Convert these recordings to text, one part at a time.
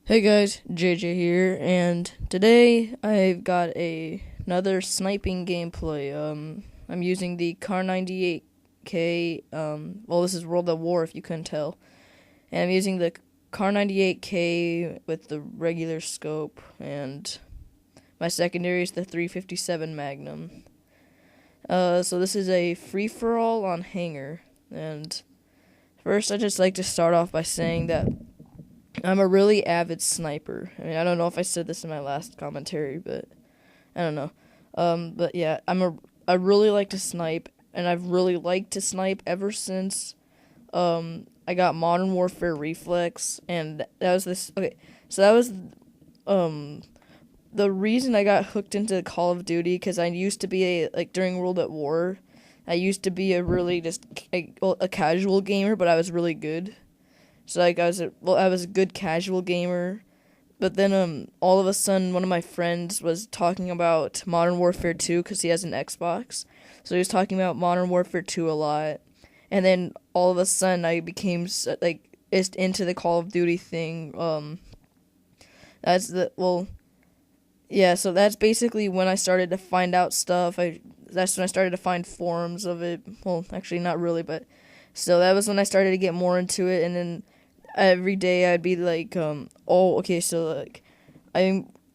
Hey guys, JJ here, and today I've got another sniping gameplay. I'm using the Car 98K. Well, this is World of War if you couldn't tell, and I'm using the Car 98K with the regular scope, and my secondary is the 357 Magnum. So this is a free for all on Hangar, and first I just like to start off by saying that I'm a really avid sniper. I mean, I don't know if I said this in my last commentary, but I don't know. But yeah, I really like to snipe, and I've really liked to snipe ever since I got Modern Warfare Reflex, and that was this. Okay, so that was um the reason I got hooked into Call of Duty, because I used to be during World at War, I used to be a really just a casual gamer, but I was really good. So I was a good casual gamer, but then all of a sudden one of my friends was talking about Modern Warfare 2 because he has an Xbox, so he was talking about Modern Warfare 2 a lot, and then all of a sudden I became just into the Call of Duty thing. That's the well, yeah. So that's basically when I started to find out stuff. That's when I started to find forums of it. Well, actually not really, but so that was when I started to get more into it, and then every day I'd be like, oh, okay, so like,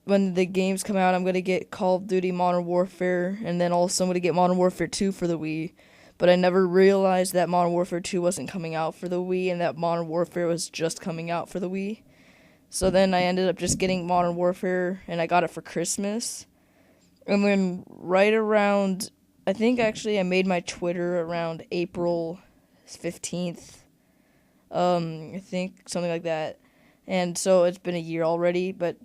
when the games come out, I'm gonna get Call of Duty Modern Warfare, and then also I'm gonna get Modern Warfare 2 for the Wii. But I never realized that Modern Warfare 2 wasn't coming out for the Wii, and that Modern Warfare was just coming out for the Wii. So then I ended up just getting Modern Warfare, and I got it for Christmas. And then right around, I think actually I made my Twitter around April 15th. I think something like that. And so it's been a year already, but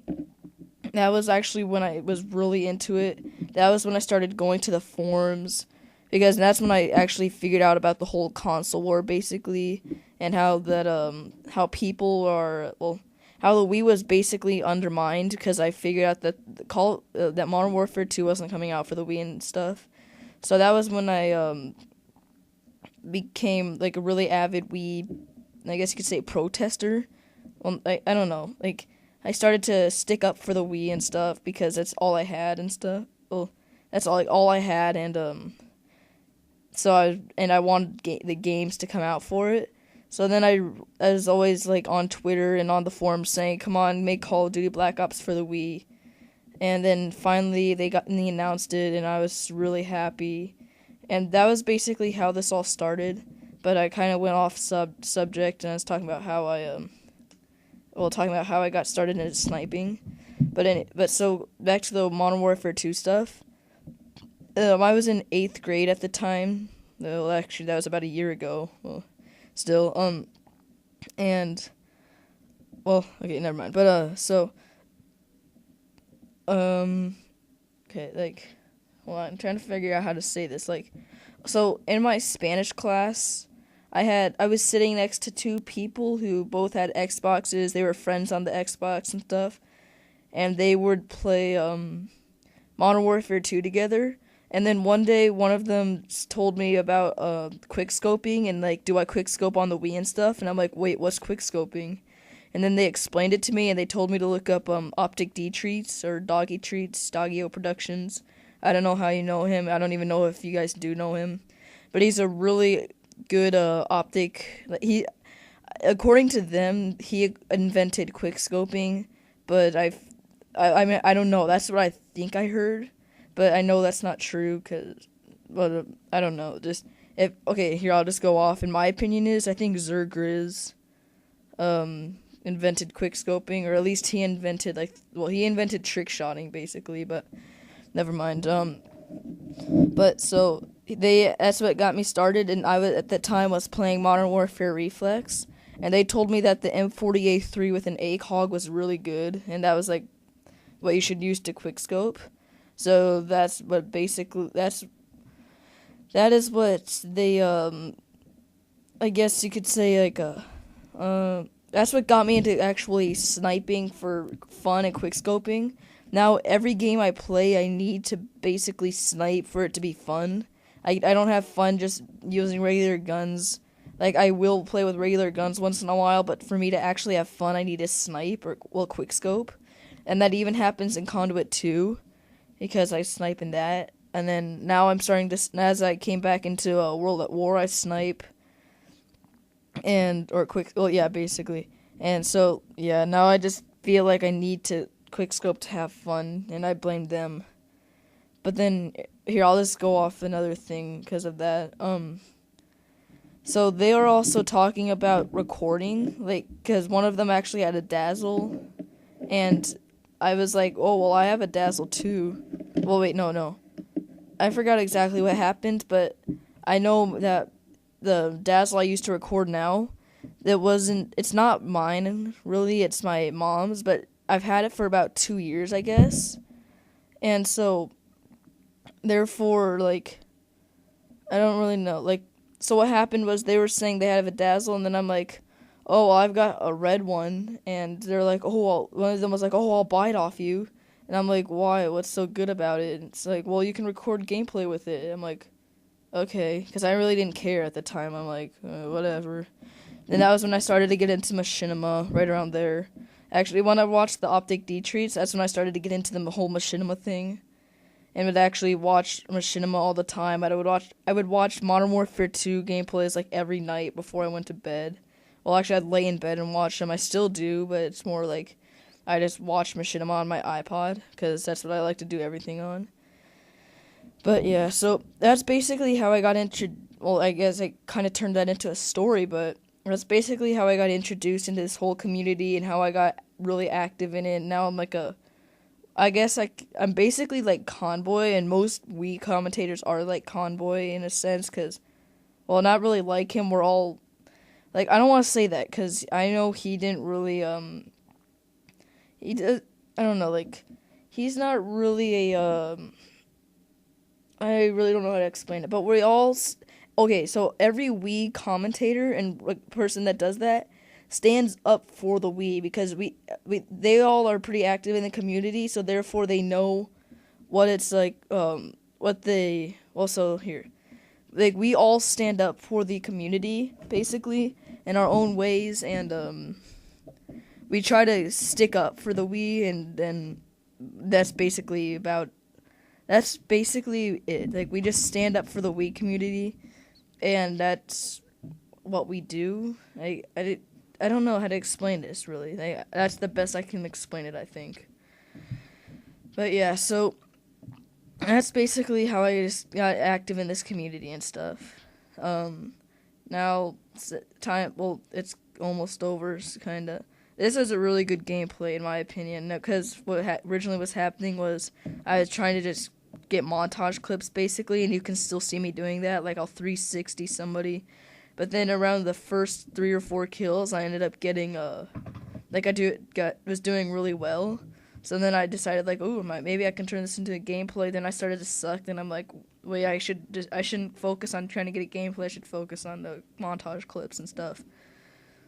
that was actually when I was really into it. That was when I started going to the forums, because that's when I actually figured out about the whole console war basically, and how people are how the Wii was basically undermined, because I figured out that that Modern Warfare 2 wasn't coming out for the Wii and stuff. So that was when I became like a really avid Wii, I guess you could say, protester. Well, I don't know. Like, I started to stick up for the Wii and stuff because that's all I had and stuff. Well, that's all I had, and so I wanted the games to come out for it. So then I was always like on Twitter and on the forums saying, "Come on, make Call of Duty Black Ops for the Wii." And then finally they announced it, and I was really happy. And that was basically how this all started. But I kind of went off subject, and I was talking about how I got started into sniping. But so back to the Modern Warfare 2 stuff. I was in 8th grade at the time. Well, actually, that was about a year ago. Well, still, and well, okay, never mind. But okay, like, hold on, I'm trying to figure out how to say this. Like, so in my Spanish class, I was sitting next to two people who both had Xboxes. They were friends on the Xbox and stuff, and they would play Modern Warfare 2 together. And then one day, one of them told me about quick scoping, and like, do I quick scope on the Wii and stuff? And I'm like, wait, what's quick scoping? And then they explained it to me, and they told me to look up Optic D Treats or Doggy Treats, Doggio Productions. I don't know how you know him. I don't even know if you guys do know him, but he's a really good optic. According to them, he invented quick scoping, but I mean, I don't know. That's what I think I heard, but I know that's not true, but I don't know. Okay, here, I'll just go off. In my opinion I think Zergriz invented quick scoping, or at least he invented he invented trick shotting basically, but never mind. But so that's what got me started, and I was at that time was playing Modern Warfare Reflex, and they told me that the M40A3 with an ACOG was really good, and that was like what you should use to quickscope. So that is what they I guess you could say that's what got me into actually sniping for fun and quickscoping. Now, every game I play, I need to basically snipe for it to be fun. I don't have fun just using regular guns. Like, I will play with regular guns once in a while, but for me to actually have fun, I need to snipe or, well, quickscope. And that even happens in Conduit 2, because I snipe in that. And then now I'm starting to, as I came back into World at War, I snipe. Well, yeah, basically. And so, yeah, now I just feel like I need to quickscope to have fun, and I blame them. But then, here, I'll just go off another thing because of that. So they were also talking about recording, like, because one of them actually had a dazzle, and I was like, oh, well, I have a dazzle too. Well, wait, no. I forgot exactly what happened, but I know that the dazzle I use to record now, it's not mine, really, it's my mom's, but I've had it for about 2 years, I guess. And so, therefore, like, I don't really know, like, so what happened was they were saying they have a dazzle, and then I'm like, oh, well, I've got a red one, and they're like, one of them was like, oh, I'll buy it off you, and I'm like, why, what's so good about it? And it's like, well, you can record gameplay with it. I'm like, okay, because I really didn't care at the time. I'm like, whatever. Then that was when I started to get into machinima, right around there. Actually, when I watched the Optic D treats, that's when I started to get into the whole machinima thing, and would actually watch machinima all the time. I would watch Modern Warfare 2 gameplays like every night before I went to bed. Well, actually, I'd lay in bed and watch them. I still do, but it's more like I just watch machinima on my iPod, because that's what I like to do everything on. But yeah, so that's basically how I got well, I guess I kind of turned that into a story, but that's basically how I got introduced into this whole community and how I got really active in it. And now I'm like I'm basically like Convoy, and most Wii commentators are like Convoy in a sense, because, well, not really like him. We're all, like, I don't want to say that, because I know he didn't really, he does, I don't know, like, he's not really I really don't know how to explain it, but we all, okay, so every Wii commentator and person that does that stands up for the Wii, because they all are pretty active in the community, so therefore they know what it's like, so here, like, we all stand up for the community, basically, in our own ways, and, we try to stick up for the Wii, and then that's basically it. Like, we just stand up for the Wii community, and that's what we do. I don't know how to explain this, really. That's the best I can explain it, I think. But yeah, so that's basically how I just got active in this community and stuff. Now, it's almost over, kind of. This is a really good gameplay, in my opinion, because what originally was happening was I was trying to just get montage clips, basically, and you can still see me doing that. Like, I'll 360 somebody. But then around the first 3 or 4 kills, I ended up getting, was doing really well. So then I decided, like, ooh, maybe I can turn this into a gameplay. Then I started to suck. Then I'm like, wait, I shouldn't focus on trying to get a gameplay. I should focus on the montage clips and stuff.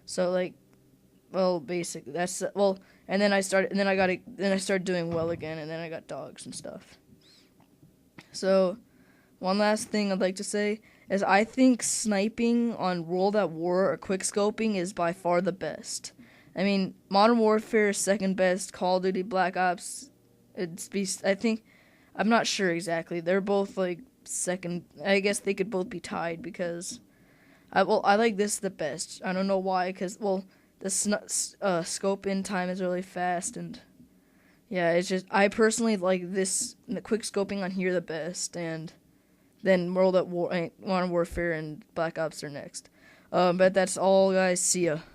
So, like, well, basically, and then I started doing well again, and then I got dogs and stuff. So, one last thing I'd like to say is I think sniping on World at War or quickscoping is by far the best. I mean, Modern Warfare is second best, Call of Duty, Black Ops, I'm not sure exactly. They're both, like, second. I guess they could both be tied, because I like this the best. I don't know why, because, well, the scope in time is really fast, and yeah, it's just, I personally like this, the quick scoping on here the best, and then World at War, Modern Warfare, and Black Ops are next. But that's all, guys. See ya.